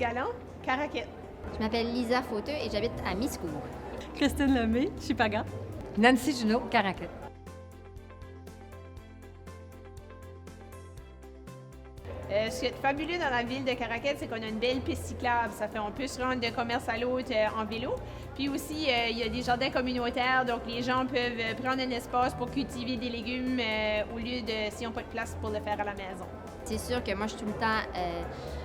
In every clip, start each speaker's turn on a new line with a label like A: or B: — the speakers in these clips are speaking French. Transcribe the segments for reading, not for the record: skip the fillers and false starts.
A: Galland, Caraquet.
B: Je m'appelle Lisa Fauteux et j'habite à Miscou.
C: Christine Lemay, Chipaga.
D: Nancy Junot, Caraquet.
A: Ce qui est fabuleux dans la ville de Caraquet, c'est qu'on a une belle piste cyclable. Ça fait on peut se rendre de commerce à l'autre en vélo. Puis aussi, il y a des jardins communautaires, donc les gens peuvent prendre un espace pour cultiver des légumes au lieu de, s'ils n'ont pas de place pour le faire à la maison.
B: C'est sûr que moi, je suis tout le temps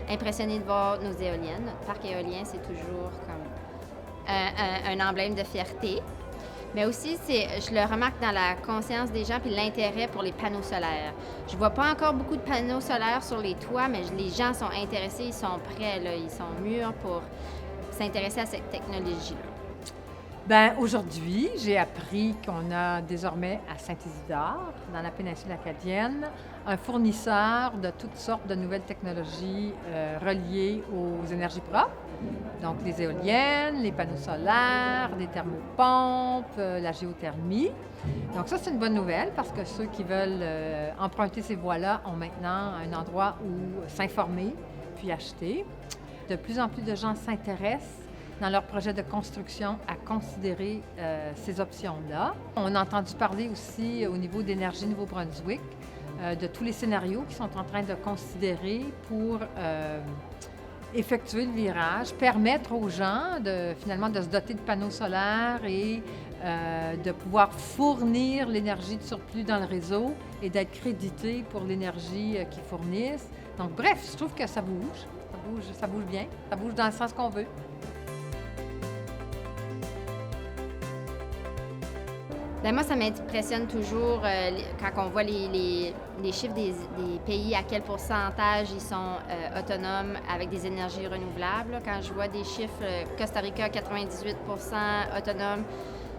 B: impressionnée de voir nos éoliennes. Notre parc éolien, c'est toujours comme un emblème de fierté. Mais aussi, je le remarque dans la conscience des gens puis l'intérêt pour les panneaux solaires. Je vois pas encore beaucoup de panneaux solaires sur les toits, mais les gens sont intéressés, ils sont prêts, là, ils sont mûrs pour s'intéresser à cette technologie-là.
D: Bien, aujourd'hui, j'ai appris qu'on a désormais à Saint-Isidore, dans la péninsule acadienne, un fournisseur de toutes sortes de nouvelles technologies reliées aux énergies propres. Donc, les éoliennes, les panneaux solaires, des thermopompes, la géothermie. Donc, ça, c'est une bonne nouvelle parce que ceux qui veulent emprunter ces voies-là ont maintenant un endroit où s'informer puis acheter. De plus en plus de gens s'intéressent dans leur projet de construction à considérer ces options-là. On a entendu parler aussi au niveau d'Énergie Nouveau-Brunswick de tous les scénarios qu'ils sont en train de considérer pour effectuer le virage, permettre aux gens finalement de se doter de panneaux solaires et de pouvoir fournir l'énergie de surplus dans le réseau et d'être crédités pour l'énergie qu'ils fournissent. Donc bref, je trouve que ça bouge bien, ça bouge dans le sens qu'on veut.
B: Bien, moi, ça m'impressionne toujours quand on voit les chiffres des pays, à quel pourcentage ils sont autonomes avec des énergies renouvelables. Là, quand je vois des chiffres, Costa Rica, 98 autonome,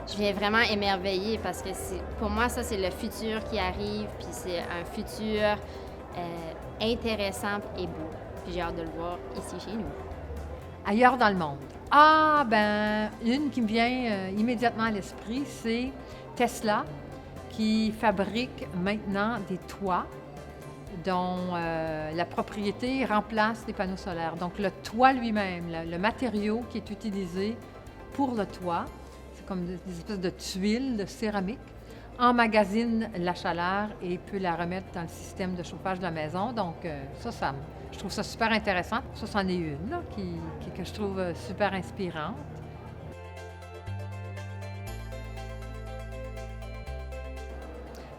B: je viens vraiment émerveiller parce que pour moi, ça, c'est le futur qui arrive, puis c'est un futur intéressant et beau. Puis j'ai hâte de le voir ici chez nous.
D: Ailleurs dans le monde. Ah, ben, une qui me vient immédiatement à l'esprit, c'est Tesla, qui fabrique maintenant des toits dont la propriété remplace les panneaux solaires. Donc, le toit lui-même, le matériau qui est utilisé pour le toit, c'est comme des espèces de tuiles de céramique, emmagasine la chaleur et peut la remettre dans le système de chauffage de la maison. Donc, je trouve ça super intéressant. Ça, c'en est une là, que je trouve super inspirante.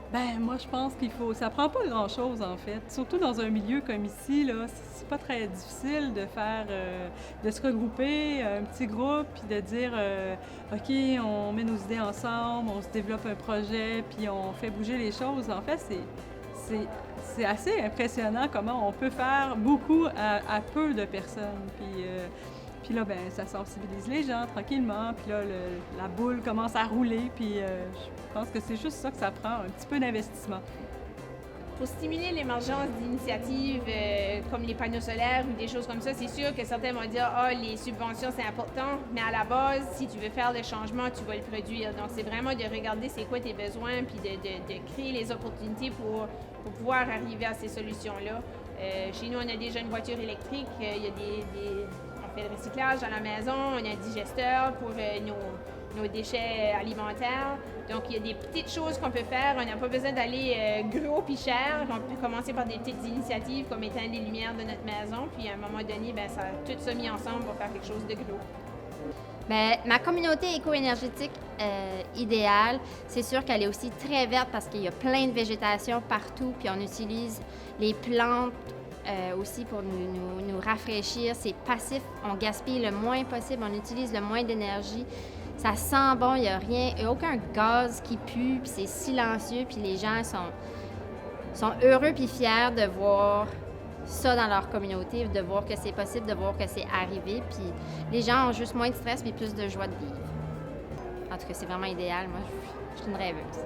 C: Ben moi, je pense ça prend pas grand-chose, en fait. Surtout dans un milieu comme ici, là, c'est pas très difficile de se regrouper, un petit groupe, puis de dire, OK, on met nos idées ensemble, on se développe un projet, puis on fait bouger les choses. En fait, c'est assez impressionnant comment on peut faire beaucoup à peu de personnes. Puis là, ben, ça sensibilise les gens tranquillement. Puis là, la boule commence à rouler. Puis je pense que c'est juste ça que ça prend, un petit peu d'investissement.
A: Pour stimuler l'émergence d'initiatives comme les panneaux solaires ou des choses comme ça, c'est sûr que certains vont dire « Ah, les subventions, c'est important », mais à la base, si tu veux faire le changement, tu vas le produire. Donc, c'est vraiment de regarder c'est quoi tes besoins puis de créer les opportunités pour pouvoir arriver à ces solutions-là. Chez nous, on a déjà une voiture électrique, il y a on fait le recyclage à la maison, on a un digesteur pour nos déchets alimentaires. Donc, il y a des petites choses qu'on peut faire. On n'a pas besoin d'aller gros puis cher. On peut commencer par des petites initiatives comme éteindre les lumières de notre maison. Puis, à un moment donné, bien, tout ça mis ensemble pour faire quelque chose de gros.
B: Bien, ma communauté éco-énergétique idéale, c'est sûr qu'elle est aussi très verte parce qu'il y a plein de végétation partout. Puis, on utilise les plantes aussi pour nous rafraîchir. C'est passif, on gaspille le moins possible, on utilise le moins d'énergie. Ça sent bon, il n'y a rien, il n'y a aucun gaz qui pue, puis c'est silencieux, puis les gens sont heureux puis fiers de voir ça dans leur communauté, de voir que c'est possible, de voir que c'est arrivé, puis les gens ont juste moins de stress puis plus de joie de vivre. En tout cas, c'est vraiment idéal. Moi, je suis une rêveuse.